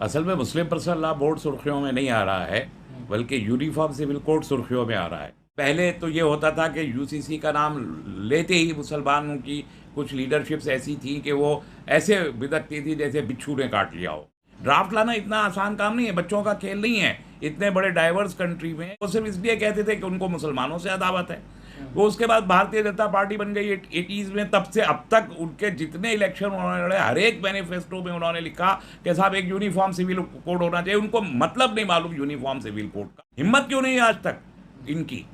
असल में मुस्लिम personal law board सुर्खियों में नहीं आ रहा है, बल्कि यूनिफॉर्म सिविल कोड सुर्खियों में आ रहा है। पहले तो ये होता था कि यूसीसी का नाम लेते ही मुसलमानों की कुछ लीडरशिप्स ऐसी थी कि वो ऐसे बिदकती थी जैसे बिच्छू ने काट लिया हो। ड्राफ्ट लाना इतना आसान काम नहीं है, बच्चों का खेल नहीं है। इतने बड़े डाइवर्स कंट्री में वो सिर्फ इसलिए कहते थे कि उनको मुसलमानों से अदावत है। वो उसके बाद भारतीय जनता पार्टी बन गई 80s में, तब से अब तक उनके जितने इलेक्शन उन्होंने लड़े, हर एक मैनिफेस्टो में उन्होंने लिखा कि साहब एक यूनिफॉर्म सिविल कोड होना चाहिए। उनको मतलब नहीं मालूम यूनिफॉर्म सिविल कोड का, हिम्मत क्यों नहीं आज तक इनकी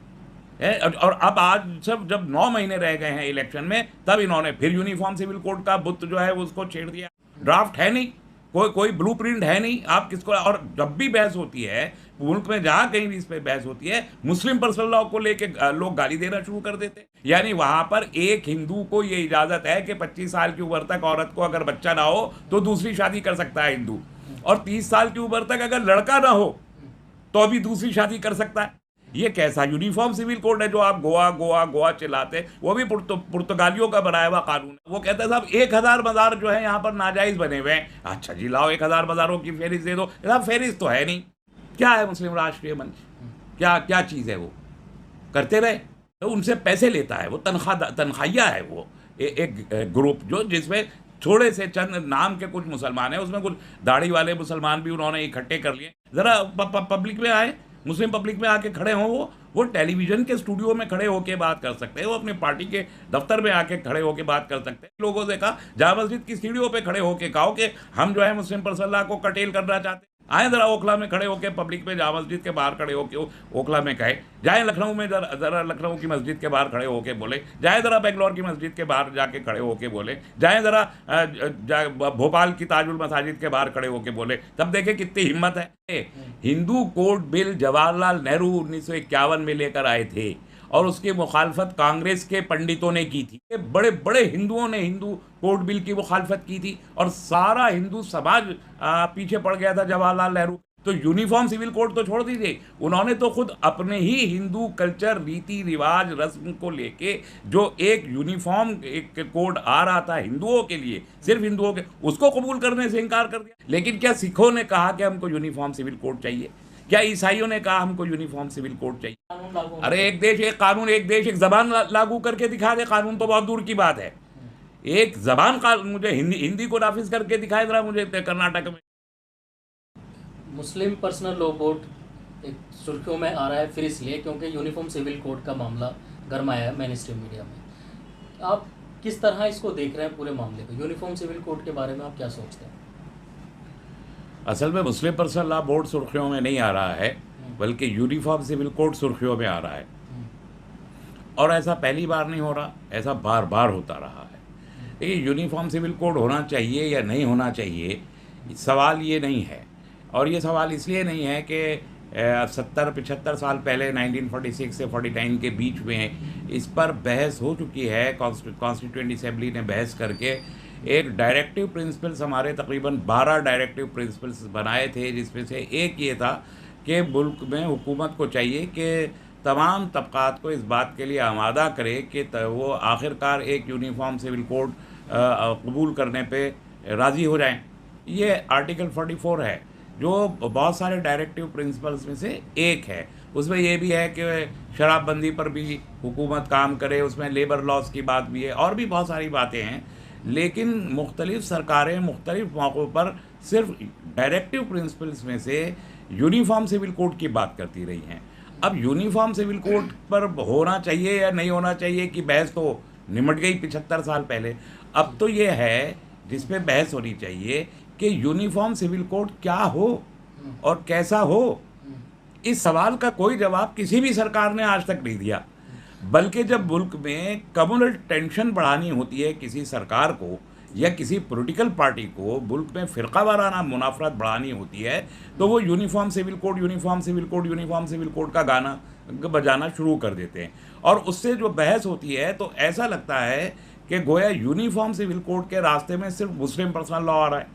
है। और अब आज सब जब 9 महीने रह गए हैं इलेक्शन में, तब इन्होंने फिर यूनिफॉर्म सिविल कोड का बुत जो है उसको छेड़ दिया। ड्राफ्ट है नहीं, कोई ब्लूप्रिंट है नहीं। आप किसको, और जब भी बहस होती है मुल्क में, जहां कहीं भी इस पे बहस होती है, मुस्लिम पर्सनल लॉ को लेके लोग गाली देना शुरू कर देते हैं। यानी वहां पर एक हिंदू को ये इजाजत है कि 25 साल की उम्र तक औरत को अगर बच्चा ना हो तो दूसरी शादी कर सकता है हिंदू, और 30 साल की उम्र तक अगर लड़का ना हो तो भी दूसरी शादी कर सकता है। ये कैसा यूनिफॉर्म सिविल कोड है जो आप गोवा गोवा गोवा चिल्लाते? वो भी पुर्तगालियों का बनाया हुआ कानून है। वो कहते हैं साहब 1000 बाजार जो है यहाँ पर नाजायज बने हुए हैं। अच्छा जी, लाओ 1000 बाजारों की फहरिस्त दे दो। साहब फहरिस्त तो है नहीं। क्या है मुस्लिम राष्ट्रीय मंच? क्या क्या चीज़ है? वो करते रहे तो उनसे पैसे लेता है, वो तनख्वाहिया है। वो एक ग्रुप जो जिसमें थोड़े से चंद नाम के कुछ मुसलमान हैं, उसमें कुछ दाढ़ी वाले मुसलमान भी उन्होंने इकट्ठे कर लिए। ज़रा पब्लिक में आए, मुस्लिम पब्लिक में आके खड़े हों। वो टेलीविज़न के स्टूडियो में खड़े होकर बात कर सकते हैं, वो अपनी पार्टी के दफ्तर में आके खड़े होकर बात कर सकते हैं। लोगों से कहा, जामा मस्जिद की सीढ़ियों पे खड़े होकर कहो कि हम जो है मुस्लिम पर्सनल लॉ को कटेल करना चाहते हैं। आए ज़रा ओखला में खड़े होकर पब्लिक में, जामा मस्जिद के बाहर खड़े होकर ओखला में कहे। जाए लखनऊ में, ज़रा लखनऊ की मस्जिद के बाहर खड़े होकर बोले। जाए ज़रा बेंगलोर की मस्जिद के बाहर जाके खड़े होकर बोले। जाए ज़रा भोपाल की ताजुल मसाजिद के बाहर खड़े होकर बोले, तब देखे कितनी हिम्मत है। हिंदू कोड बिल जवाहरलाल नेहरू 1951 में लेकर आए थे, और उसकी मुखालफत कांग्रेस के पंडितों ने की थी। बड़े बड़े हिंदुओं ने हिंदू कोड बिल की मुखालफत की थी, और सारा हिंदू समाज पीछे पड़ गया था जवाहरलाल नेहरू। तो यूनिफॉर्म सिविल कोड तो छोड़ दीजिए, उन्होंने तो खुद अपने ही हिंदू कल्चर, रीति रिवाज, रस्म को लेके जो एक यूनिफॉर्म एक कोड आ रहा था हिंदुओं के लिए, सिर्फ हिंदुओं के, उसको कबूल करने से इनकार कर दिया। लेकिन क्या सिखों ने कहा कि हमको यूनिफॉर्म सिविल कोड चाहिए? क्या ईसाइयों ने कहा हमको यूनिफॉर्म सिविल कोड चाहिए? अरे एक देश एक कानून, एक देश एक जबान लागू करके दिखा दे। कानून तो बहुत दूर की बात है, एक जबान का मुझे हिंदी को नाफिज करके दिखाए जरा मुझे कर्नाटक में। मुस्लिम पर्सनल लॉ बोर्ड एक सुर्खियों में आ रहा है फिर इसलिए क्योंकि यूनिफॉर्म सिविल कोड का मामला गरमाया है मेन स्ट्रीम मीडिया में। आप किस तरह इसको देख रहे हैं पूरे मामले को? यूनिफॉर्म सिविल कोड के बारे में आप क्या सोचते हैं? असल में मुस्लिम पर्सनल लॉ बोर्ड सुर्खियों में नहीं आ रहा है, बल्कि यूनिफॉर्म सिविल कोड सुर्खियों में आ रहा है। और ऐसा पहली बार नहीं हो रहा, ऐसा बार बार होता रहा है। देखिए, यूनिफॉर्म सिविल कोड होना चाहिए या नहीं होना चाहिए, सवाल ये नहीं है। और ये सवाल इसलिए नहीं है कि 70-75 साल पहले 1946 से 49 के बीच में इस पर बहस हो चुकी है। कॉन्स्टिट्यूएंट असेंबली ने बहस करके एक डायरेक्टिव प्रिंसिपल्स, हमारे तकरीबन 12 डायरेक्टिव प्रिंसिपल्स बनाए थे, जिसमें से एक ये था कि मुल्क में हुकूमत को चाहिए कि तमाम तबक़ात को इस बात के लिए आमादा करे कि वो आखिरकार एक यूनिफॉर्म सिविल कोड कबूल करने पे राज़ी हो जाएं। ये आर्टिकल 44 है, जो बहुत सारे डायरेक्टिव प्रिंसिपल्स में से एक है। उसमें यह भी है कि शराबबंदी पर भी हुकूमत काम करे, उसमें लेबर लॉस की बात भी है, और भी बहुत सारी बातें हैं। लेकिन मुख्तलिफ़ सरकारें मुख्तलिफ़ मौक़ों पर सिर्फ डायरेक्टिव प्रिंसिपल्स में से यूनिफॉर्म सिविल कोड की बात करती रही हैं। अब यूनिफॉर्म सिविल कोड पर होना चाहिए या नहीं होना चाहिए कि बहस तो निमट गई 75 साल पहले। अब तो ये है जिस पे बहस होनी चाहिए कि यूनिफॉर्म सिविल कोड क्या हो और कैसा हो। इस सवाल का कोई जवाब किसी भी सरकार ने आज तक नहीं दिया। बल्कि जब मुल्क में कम्युनल टेंशन बढ़ानी होती है किसी सरकार को या किसी पॉलिटिकल पार्टी को, मुल्क में फ़िरका वाराना मुनाफरत बढ़ानी होती है, तो वो uniform civil code, uniform civil code, uniform civil code का गाना बजाना शुरू कर देते हैं। और उससे जो बहस होती है तो ऐसा लगता है कि गोया यूनिफॉर्म सिविल कोड के रास्ते में सिर्फ मुस्लिम पर्सनल लॉ आ रहा है।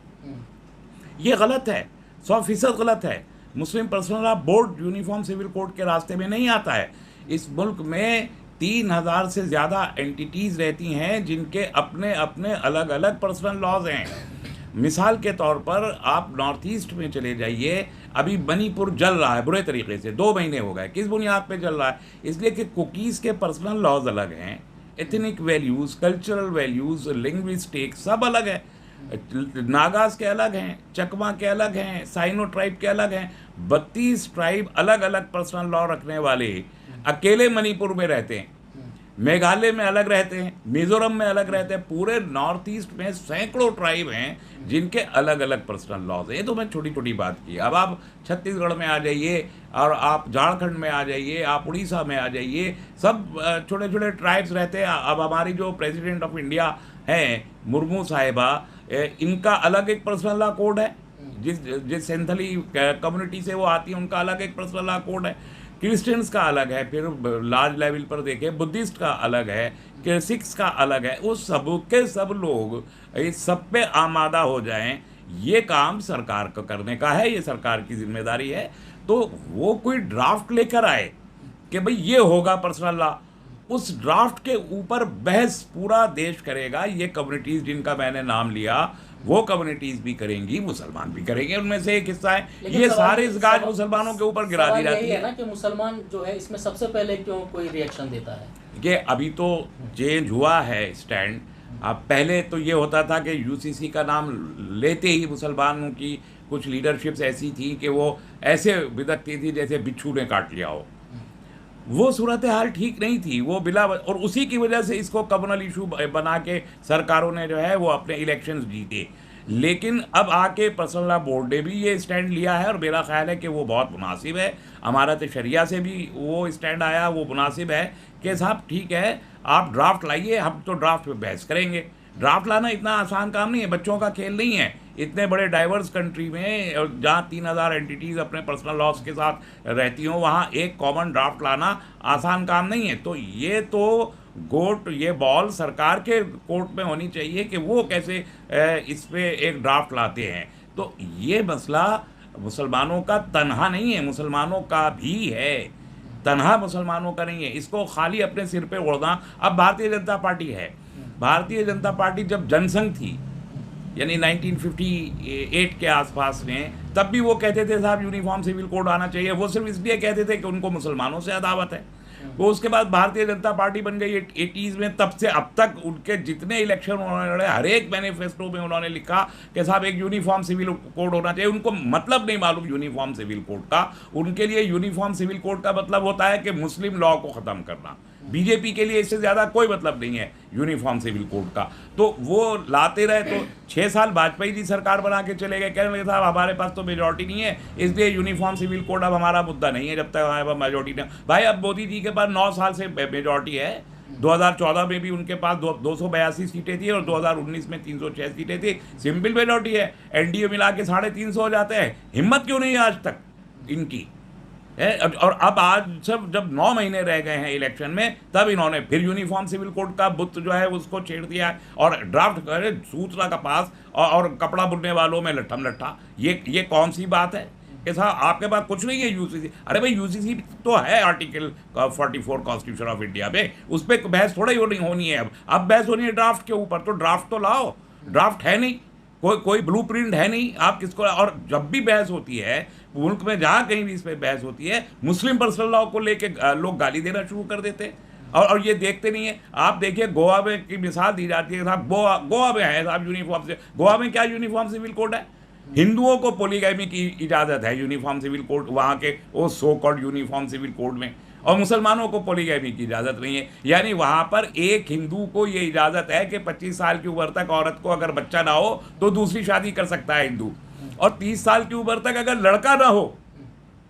ये गलत है, 100% गलत है। Muslim personal law board uniform civil code के रास्ते में नहीं आता है। इस मुल्क में 3000 से ज़्यादा एंटिटीज़ रहती हैं जिनके अपने अपने अलग अलग पर्सनल लॉज हैं। मिसाल के तौर पर आप नॉर्थ ईस्ट में चले जाइए, अभी मणिपुर जल रहा है बुरे तरीके से, 2 महीने हो गए। किस बुनियाद पे जल रहा है? इसलिए कि कुकीज़ के पर्सनल लॉज अलग हैं, ethnic values, cultural values, linguistic सब अलग है। नागास के अलग हैं, चकमा के अलग हैं, साइनो ट्राइब के अलग हैं। 32 ट्राइब अलग अलग पर्सनल लॉ रखने वाले अकेले मणिपुर में रहते हैं, मेघालय में अलग रहते हैं, मिजोरम में अलग रहते हैं। पूरे नॉर्थ ईस्ट में सैकड़ों ट्राइब हैं जिनके अलग अलग पर्सनल लॉज हैं। ये तो मैं छोटी छोटी बात की। अब आप छत्तीसगढ़ में आ जाइए और आप झारखंड में आ जाइए, आप उड़ीसा में आ जाइए, सब छोटे छोटे ट्राइब्स रहते हैं। अब हमारी जो प्रेसिडेंट ऑफ इंडिया हैं मुर्मू साहिबा, इनका अलग एक पर्सनल लॉ कोड है। जिस सेंथली कम्युनिटी से वो आती है उनका अलग एक पर्सनल लॉ कोड है। क्रिश्चियंस का अलग है, फिर लार्ज लेवल पर देखें बुद्धिस्ट का अलग है, सिख्स का अलग है। वो सब के सब लोग इस सब पे आमादा हो जाएं, ये काम सरकार को करने का है, ये सरकार की जिम्मेदारी है। तो वो कोई ड्राफ्ट लेकर आए कि भाई ये होगा पर्सनल लॉ, उस ड्राफ्ट के ऊपर बहस पूरा देश करेगा। ये कम्युनिटीज़ जिनका मैंने नाम लिया वो कम्युनिटीज़ भी करेंगी, मुसलमान भी करेंगे, उनमें से एक हिस्सा है। ये सारे इस गाज मुसलमानों के ऊपर गिरा दी जाती है ना कि मुसलमान जो है इसमें सबसे पहले क्यों कोई रिएक्शन देता है? कि अभी तो चेंज हुआ है स्टैंड। अब पहले तो ये होता था कि यूसीसी का नाम लेते ही मुसलमानों की कुछ लीडरशिप्स ऐसी थी कि वो ऐसे बिदकती थी जैसे बिच्छू ने काट लिया हो। वो सूरत हाल ठीक नहीं थी, वो बिला, और उसी की वजह से इसको कम्युनल इशू बना के सरकारों ने जो है वो अपने इलेक्शंस जीते। लेकिन अब आके पर्सनल लॉ बोर्ड ने भी ये स्टैंड लिया है और मेरा ख्याल है कि वो बहुत मुनासिब है। हमारा तो शरिया से भी वो स्टैंड आया, वो मुनासिब है कि साहब ठीक है आप ड्राफ्ट लाइए, हम तो ड्राफ्ट पे बहस करेंगे। ड्राफ्ट लाना इतना आसान काम नहीं है, बच्चों का खेल नहीं है। इतने बड़े डाइवर्स कंट्री में जहाँ 3000 एंटिटीज़ अपने पर्सनल लॉस के साथ रहती हों, वहाँ एक कॉमन ड्राफ्ट लाना आसान काम नहीं है। तो ये बॉल सरकार के कोर्ट में होनी चाहिए कि वो कैसे इस पे एक ड्राफ्ट लाते हैं। तो ये मसला मुसलमानों का तन्हा नहीं है, मुसलमानों का भी है, तन्हा मुसलमानों का नहीं है। इसको खाली अपने सिर पे ओढ़ना। अब भारतीय जनता पार्टी है, भारतीय जनता पार्टी जब जनसंघ थी यानी 1958 के आसपास में, तब भी वो कहते थे साहब यूनिफॉर्म सिविल कोड आना चाहिए। वो सिर्फ इसलिए कहते थे कि उनको मुसलमानों से अदावत है। वो उसके बाद भारतीय जनता पार्टी बन गई 80s में। तब से अब तक उनके जितने इलेक्शन उन्होंने लड़े, हर एक मैनिफेस्टो में उन्होंने लिखा कि साहब एक यूनिफॉर्म सिविल कोड होना चाहिए। उनको मतलब नहीं मालूम यूनिफॉर्म सिविल कोड का। उनके लिए यूनिफॉर्म सिविल कोड का मतलब होता है कि मुस्लिम लॉ को ख़त्म करना। बीजेपी के लिए इससे ज़्यादा कोई मतलब नहीं है यूनिफॉर्म सिविल कोड का। तो वो लाते रहे। तो 6 साल वाजपेयी जी सरकार बना के चले गए, कहने लगे साहब हमारे पास तो मेजॉरिटी नहीं है, इसलिए यूनिफॉर्म सिविल कोड अब हमारा मुद्दा नहीं है जब तक हमारे पास मेजॉरिटी नहीं। भाई अब मोदी जी के पास 9 साल से मेजॉरिटी है। 2014 में भी उनके पास 282 सीटें थी और 2019 में 306 सीटें थी। सिंपल मेजॉरिटी है। एनडीए मिला के 350 हो जाते हैं। हिम्मत क्यों नहीं है आज तक इनकी है? और अब आज जब 9 महीने रह गए हैं इलेक्शन में, तब इन्होंने फिर यूनिफॉर्म सिविल कोड का बुत जो है उसको छेड़ दिया है और ड्राफ्ट करे सूचना का पास और कपड़ा बुनने वालों में लट्ठम लट्ठा। ये कौन सी बात है कि साहब आपके पास कुछ नहीं है यूसीसी? अरे भाई यूसीसी तो है आर्टिकल 44 कॉन्स्टिट्यूशन ऑफ इंडिया पे, उस पर बहस थोड़ा ही होनी है। अब बहस होनी है ड्राफ्ट के ऊपर, तो ड्राफ्ट तो लाओ। ड्राफ्ट है नहीं, कोई ब्लूप्रिंट है नहीं। आप किसको? और जब भी बहस होती है मुल्क में, जहाँ कहीं भी इस पर बहस होती है, मुस्लिम पर्सनल लॉ को लेके लोग गाली देना शुरू कर देते हैं और ये देखते नहीं है। आप देखिए गोवा में की मिसाल दी जाती है साहब, गोवा में है साहब यूनिफॉर्म से। गोवा में क्या यूनिफॉर्म सिविल कोड है? हिंदुओं को पोलीगैमी की इजाज़त है यूनिफॉर्म सिविल कोड, वहाँ के वो so called uniform civil code में, और मुसलमानों को पोलीगैमी की इजाज़त नहीं है। यानी वहाँ पर एक हिंदू को ये इजाज़त है कि 25 साल की उम्र तक औरत को अगर बच्चा ना हो तो दूसरी शादी कर सकता है हिंदू, और 30 साल की उम्र तक अगर लड़का ना हो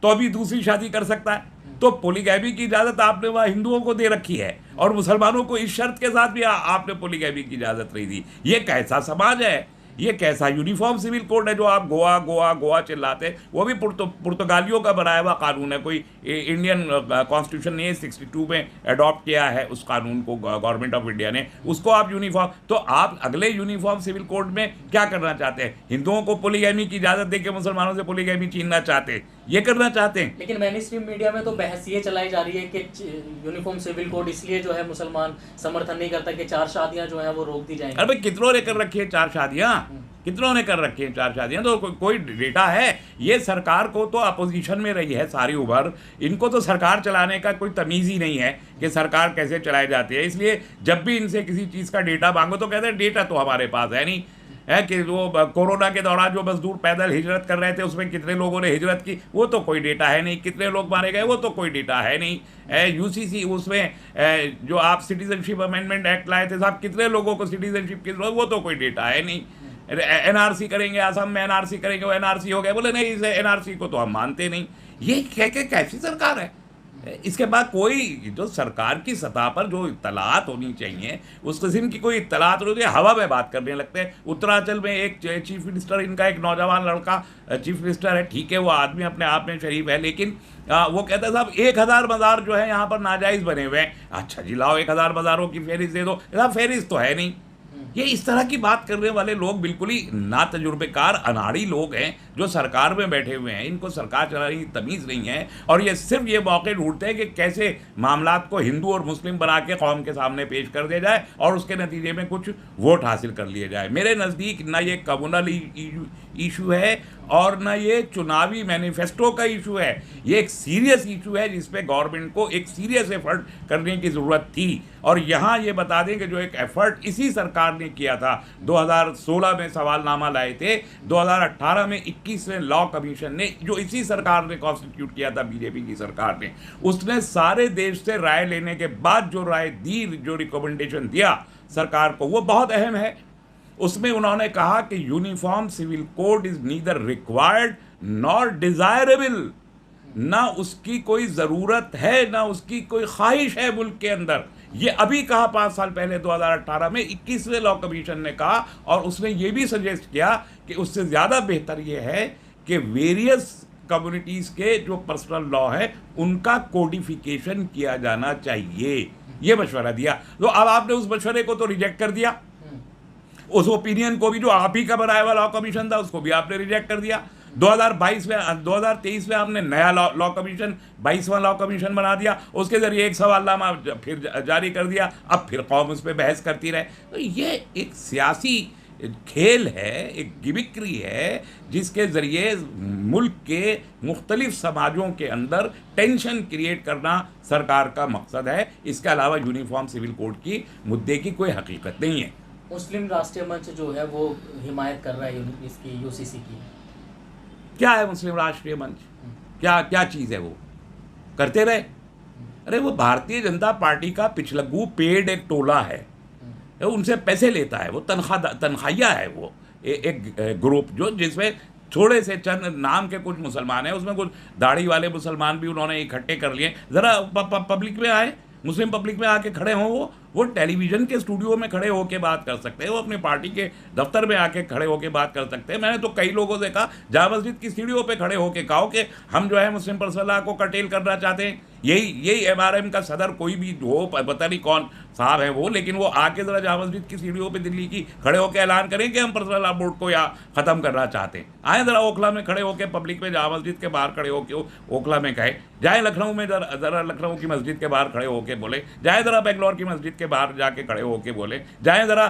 तो भी दूसरी शादी कर सकता है। तो पोलीगैमी की इजाज़त आपने वहाँ हिंदुओं को दे रखी है और मुसलमानों को इस शर्त के साथ भी आपने पोलीगैमी की इजाज़त नहीं दी। ये कैसा समाज है? ये कैसा यूनिफॉर्म सिविल कोड है जो आप गोवा गोवा गोवा चिल्लाते? वो भी पुर्तगालियों का बनाया हुआ कानून है, कोई इंडियन कॉन्स्टिट्यूशन ने 62 में अडॉप्ट किया है उस कानून को, गवर्नमेंट ऑफ इंडिया ने। उसको आप यूनिफॉर्म, तो आप अगले यूनिफॉर्म सिविल कोड में क्या करना चाहते हैं? हिंदुओं को पोलीगैमी की इजाज़त देकर मुसलमानों से पोलीगैमी छीनना चाहते हैं, ये करना चाहते हैं। लेकिन मेन स्ट्रीम मीडिया में तो बहस ये चलाई जा रही है कि यूनिफॉर्म सिविल कोड इसलिए जो है मुसलमान समर्थन नहीं करता कि 4 शादियां जो है वो रोक दी जाएंगी। अरे भाई कितनों ने कर रखी है 4 शादियाँ? कितनों ने कर रखी हैं 4 शादियां? तो कोई डेटा है? ये सरकार को तो अपोजिशन में रही है सारी उम्र, इनको तो सरकार चलाने का कोई तमीज़ ही नहीं है कि सरकार कैसे चलाई जाती है। इसलिए जब भी इनसे किसी चीज़ का डेटा मांगो तो कहते हैं डेटा तो हमारे पास है नहीं, है कि वो कोरोना के दौरान जो मजदूर पैदल हिजरत कर रहे थे उसमें कितने लोगों ने हिजरत की, वो तो कोई डेटा है नहीं। कितने लोग मारे गए, वो तो कोई डेटा है नहीं। यूसीसी उसमें जो आप सिटीजनशिप अमेंडमेंट एक्ट लाए थे साहब, कितने लोगों को सिटीजनशिप की जरूरत, वो तो कोई डेटा है नहीं। एनआरसी करेंगे, असम में एनआरसी करेंगे, वो एनआरसी हो गया, बोले नहीं इसे एनआरसी को तो हम मानते नहीं। ये कैसी सरकार है? इसके बाद कोई जो सरकार की सतह पर जो इत्तलात होनी चाहिए उस किस्म की कोई इत्तलात होती है, हवा में बात करने लगते हैं। उत्तरांचल में एक चीफ मिनिस्टर, इनका एक नौजवान लड़का चीफ मिनिस्टर है, ठीक है वो आदमी अपने आप में शरीफ है, लेकिन वो कहता है साहब 1000 मज़ार जो है यहाँ पर नाजायज़ बने हुए हैं। अच्छा जी लाओ 1000 मज़ारों की फहरिस्त दे दो। साहब फहरिस्त तो है नहीं। ये इस तरह की बात करने वाले लोग बिल्कुल ही ना तजुर्बेकार अनाड़ी लोग हैं जो सरकार में बैठे हुए हैं, इनको सरकार चलाने की तमीज़ नहीं है, और ये सिर्फ ये मौके ढूंढते हैं कि कैसे मामलात को हिंदू और मुस्लिम बना के कौम के सामने पेश कर दिया जाए और उसके नतीजे में कुछ वोट हासिल कर लिए जाए। मेरे नज़दीक ना ये कम्युनल इशू है और ना ये चुनावी मैनिफेस्टो का इशू है, ये एक सीरियस इशू है जिस पे गवर्नमेंट को एक सीरियस एफर्ट करने की ज़रूरत थी। और यहाँ ये बता दें कि जो एक एफर्ट इसी सरकार ने किया था, 2016 में सवालनामा लाए थे, 2018 में 21वें लॉ कमीशन ने, जो इसी सरकार ने कॉन्स्टिट्यूट किया था बीजेपी की सरकार ने, उसने सारे देश से राय लेने के बाद जो राय दी, जो रिकमेंडेशन दिया सरकार को, वो बहुत अहम है। उसमें उन्होंने कहा कि uniform civil code is neither required nor desirable, ना उसकी कोई ज़रूरत है ना उसकी कोई ख्वाहिश है मुल्क के अंदर। ये अभी कहा 5 साल पहले 2018 में 21वें लॉ कमीशन ने कहा, और उसने ये भी सजेस्ट किया कि उससे ज़्यादा बेहतर ये है कि वेरियस कम्युनिटीज़ के जो पर्सनल लॉ है उनका कोडिफिकेशन किया जाना चाहिए। ये मशवरा दिया। तो अब आपने उस मशवरे को तो रिजेक्ट कर दिया, उस ओपिनियन को भी जो आप ही का बनाया हुआ लॉ कमीशन था उसको भी आपने रिजेक्ट कर दिया। 2023 में आपने नया लॉ कमीशन 22वां लॉ कमीशन बना दिया, उसके ज़रिए एक सवालनामा फिर जारी कर दिया, अब फिर कौम उस पर बहस करती रहे। तो ये एक सियासी खेल है, एक गिमिक्री है जिसके ज़रिए मुल्क के मुख्तलिफ समाजों के अंदर टेंशन क्रिएट करना सरकार का मकसद है। इसके अलावा यूनिफॉर्म सिविल कोड की मुद्दे की कोई हकीकत नहीं है। मुस्लिम राष्ट्रीय मंच जो है वो हिमायत कर रहा है इसकी, यूसीसी की। क्या है मुस्लिम राष्ट्रीय मंच? क्या चीज़ है? वो करते रहे। अरे वो भारतीय जनता पार्टी का पिछलग्गू पेड एक टोला है, उनसे पैसे लेता है, वो तनख्वाहिया है। वो एक ग्रुप जो जिसमें थोड़े से चंद नाम के कुछ मुसलमान हैं, उसमें कुछ दाढ़ी वाले मुसलमान भी उन्होंने इकट्ठे कर लिए। ज़रा पब्लिक में आए, मुस्लिम पब्लिक में आके खड़े हों। वो टेलीविज़न के स्टूडियो में खड़े होकर बात कर सकते हैं, वो अपनी पार्टी के दफ्तर में आके खड़े होकर बात कर सकते हैं। मैंने तो कई लोगों से कहा, जामा मस्जिद की सीढ़ियों पे खड़े होकर कहो कि हम जो है मुस्लिम पर्सनल लॉ को कर्टेल करना चाहते हैं। यही MRM का सदर कोई भी हो, पता नहीं कौन साहब है वो, लेकिन वो आके ज़रा जामा मस्जिद की सीढ़ियों पे दिल्ली की खड़े होकर ऐलान करें कि हम पर्सनल लॉ बोर्ड को यहाँ ख़त्म करना चाहते हैं। आए ज़रा ओखला में खड़े होकर, पब्लिक में जामा मस्जिद के बाहर खड़े होकर ओखला में कहे, जाए लखनऊ में ज़रा लखनऊ की मस्जिद के बाहर खड़े होकर बोले, जाए ज़रा बेंगलोर की मस्जिद के बाहर जाके खड़े होके बोले, जाए ज़रा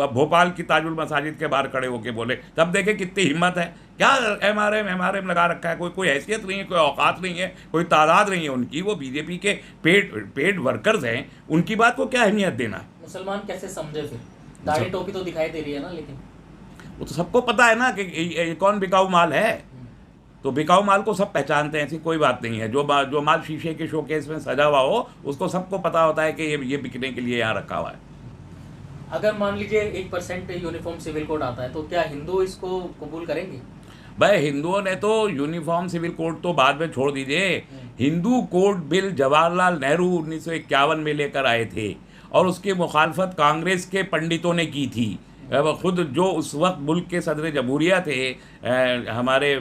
भोपाल की ताजुल मसाजिद के बाहर खड़े होके बोले, तब देखें कितनी हिम्मत है। क्या MRM लगा रखा है? कोई हैसियत नहीं है, कोई औकात नहीं है, कोई तादाद नहीं है उनकी। वो बीजेपी के पेड वर्कर्स हैं, उनकी बात को क्या अहमियत देना है? मुसलमान कैसे समझे फिर? दाढ़ी टोपी तो दिखाई दे रही है ना, लेकिन वो तो सबको पता है ना कि ये कौन बिकाऊ माल है। तो बिकाऊ माल को सब पहचानते हैं, ऐसी कोई बात नहीं है। जो माल शीशे के शोकेस में सजा हुआ हो उसको सबको पता होता है कि ये बिकने के लिए यहाँ रखा हुआ है। अगर मान लीजिए 1% यूनिफॉर्म सिविल कोड आता है तो क्या हिंदू इसको कबूल करेंगे? भाई हिंदुओं ने तो यूनिफॉर्म सिविल कोड तो बाद में छोड़ दीजिए। हिंदू कोड बिल जवाहरलाल नेहरू 1951 में लेकर आए थे और उसकी मुखालफत कांग्रेस के पंडितों ने की थी। खुद जो उस वक्त मुल्क के सदर जमहूरिया थे, हमारे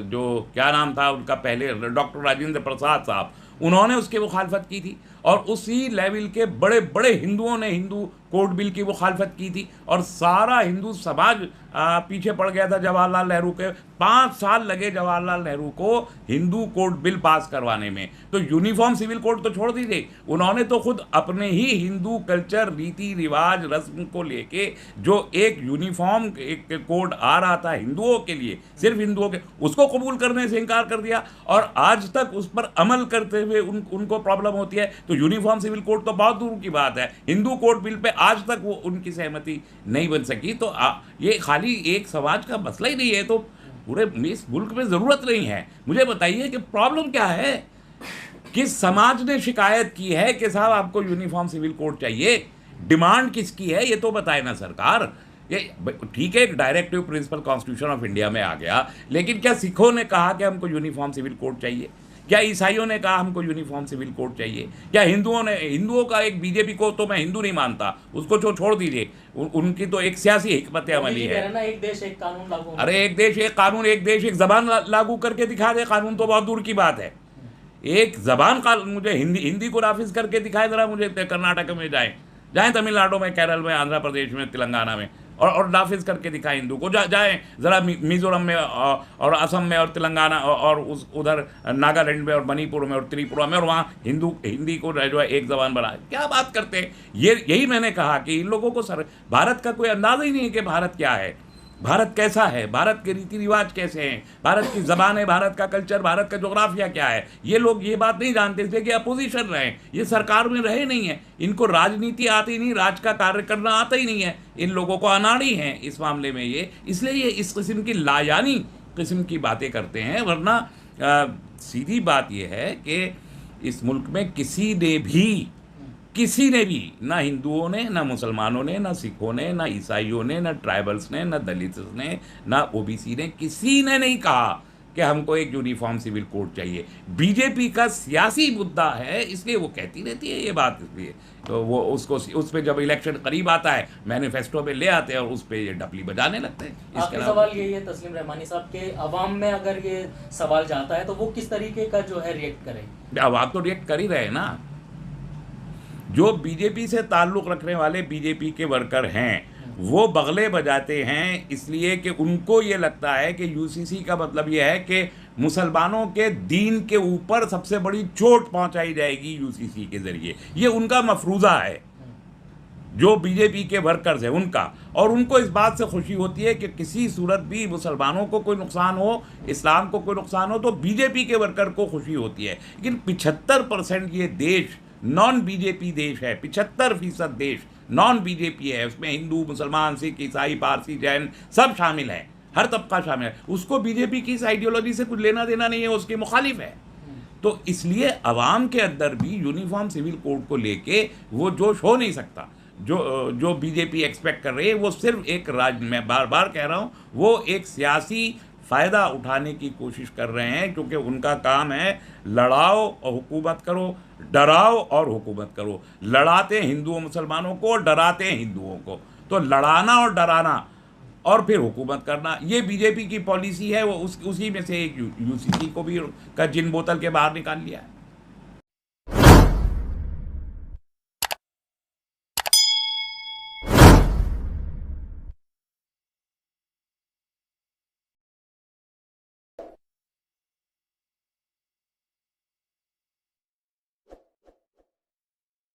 जो क्या नाम था उनका पहले, डॉक्टर राजेंद्र प्रसाद साहब, उन्होंने उसकी मुखालफत की थी। और उसी लेवल के बड़े बड़े हिंदुओं ने हिंदू कोड बिल की मुखालफत की थी और सारा हिंदू समाज पीछे पड़ गया था जवाहरलाल नेहरू के। 5 साल लगे जवाहरलाल नेहरू को हिंदू कोड बिल पास करवाने में। तो यूनिफॉर्म सिविल कोड तो छोड़ दीजिए, उन्होंने तो खुद अपने ही हिंदू कल्चर, रीति रिवाज, रस्म को लेके जो एक यूनिफॉर्म एक कोड आ रहा था हिंदुओं के लिए, सिर्फ हिंदुओं के, उसको कबूल करने से इनकार कर दिया और आज तक उस पर अमल करते हुए उनको प्रॉब्लम होती है। तो यूनिफॉर्म सिविल कोड तो बहुत दूर की बात है, हिंदू कोड बिल पे आज तक वो उनकी सहमति नहीं बन सकी। तो ये खाली एक समाज का मसला ही नहीं है, तो पूरे इस मुल्क में ज़रूरत नहीं है। मुझे बताइए कि प्रॉब्लम क्या है, किस समाज ने शिकायत की है कि साहब आपको यूनिफॉर्म सिविल कोड चाहिए, डिमांड किसकी है ये तो बताए ना सरकार। ये ठीक है, एक directive principle constitution of India में आ गया, लेकिन क्या सिखों ने कहा कि हमको यूनिफॉर्म सिविल कोड चाहिए? क्या ईसाइयों ने कहा हमको यूनिफॉर्म सिविल कोड चाहिए? क्या हिंदुओं का एक बीजेपी को तो मैं हिंदू नहीं मानता, उसको छोड़ दीजिए, उनकी तो एक सियासी हिकमत अमली है। एक देश एक कानून लागू, अरे एक देश एक कानून, एक देश एक जबान लागू करके दिखा दे, कानून तो बहुत दूर की बात है। एक जबान का मुझे हिंदी को नाफिज करके दिखाए जरा, मुझे कर्नाटक में जाएं तमिलनाडु में, केरल में, आंध्र प्रदेश में, तेलंगाना में, और नाफिज करके दिखाएं हिंदू को। जाएं ज़रा मिजोरम में और असम में और तेलंगाना और उधर नागालैंड में और मणिपुर में और त्रिपुरा में, और वहाँ हिंदी को जो है एक ज़बान बनाए। क्या बात करते हैं? यही मैंने कहा कि इन लोगों को भारत का कोई अंदाज़ा ही नहीं है कि भारत क्या है, भारत कैसा है, भारत के रीति रिवाज कैसे हैं, भारत की ज़बान है, भारत का कल्चर, भारत का जोग्राफिया क्या है। ये लोग ये बात नहीं जानते, इसलिए कि अपोजिशन रहे, ये सरकार में रहे नहीं है, इनको राजनीति आती नहीं, राज का कार्य करना आता ही नहीं है, इन लोगों को अनाड़ी हैं इस मामले में ये, इसलिए ये इस किस्म की लायानी किस्म की बातें करते हैं। वरना सीधी बात यह है कि इस मुल्क में किसी ने भी, ना हिंदुओं ने, ना मुसलमानों ने, ना सिखों ने, ना ईसाइयों ने, ना ट्राइबल्स ने, ना दलित्स ने, ना ओबीसी ने, किसी ने नहीं कहा कि हमको एक यूनिफॉर्म सिविल कोड चाहिए। बीजेपी का सियासी मुद्दा है, इसलिए वो कहती रहती है ये बात, इसलिए तो वो उस पर जब इलेक्शन करीब आता है मैनिफेस्टो में ले आते हैं और उस पर ये डपली बजाने लगते हैं। आपका सवाल यही है तस्लीम रहमानी साहब के, अवाम में अगर ये सवाल जाता है तो वो किस तरीके का जो है रिएक्ट करें? अवाम तो रिएक्ट कर ही रहे ना। जो बीजेपी से ताल्लुक़ रखने वाले बीजेपी के वर्कर हैं वो बगले बजाते हैं, इसलिए कि उनको ये लगता है कि यूसीसी का मतलब ये है कि मुसलमानों के दीन के ऊपर सबसे बड़ी चोट पहुंचाई जाएगी यूसीसी के ज़रिए। ये उनका मफरूज़ा है, जो बीजेपी के वर्कर्स हैं उनका, और उनको इस बात से खुशी होती है कि किसी सूरत भी मुसलमानों को कोई नुकसान हो, इस्लाम को कोई नुकसान हो, तो बीजेपी के वर्कर को खुशी होती है। लेकिन 75% ये देश नॉन बीजेपी देश है, 75% देश नॉन बीजेपी है, उसमें हिंदू, मुसलमान, सिख, ईसाई, पारसी, जैन सब शामिल हैं, हर तबका शामिल है। उसको बीजेपी की इस आइडियोलॉजी से कुछ लेना देना नहीं है, उसके मुखालिफ है। तो इसलिए अवाम के अंदर भी यूनिफॉर्म सिविल कोड को लेके वो जोश हो नहीं सकता जो बीजेपी एक्सपेक्ट कर रही है। वो सिर्फ एक मैं बार बार कह रहा हूँ, वो एक सियासी फ़ायदा उठाने की कोशिश कर रहे हैं, क्योंकि उनका काम है लड़ाओ और हुकूमत करो, डराओ और हुकूमत करो। लड़ाते हिंदुओं मुसलमानों को, डराते हिंदुओं को। तो लड़ाना और डराना और फिर हुकूमत करना, ये बीजेपी की पॉलिसी है। वो उसी में से एक यूसीसी को भी का जिन बोतल के बाहर निकाल लिया है।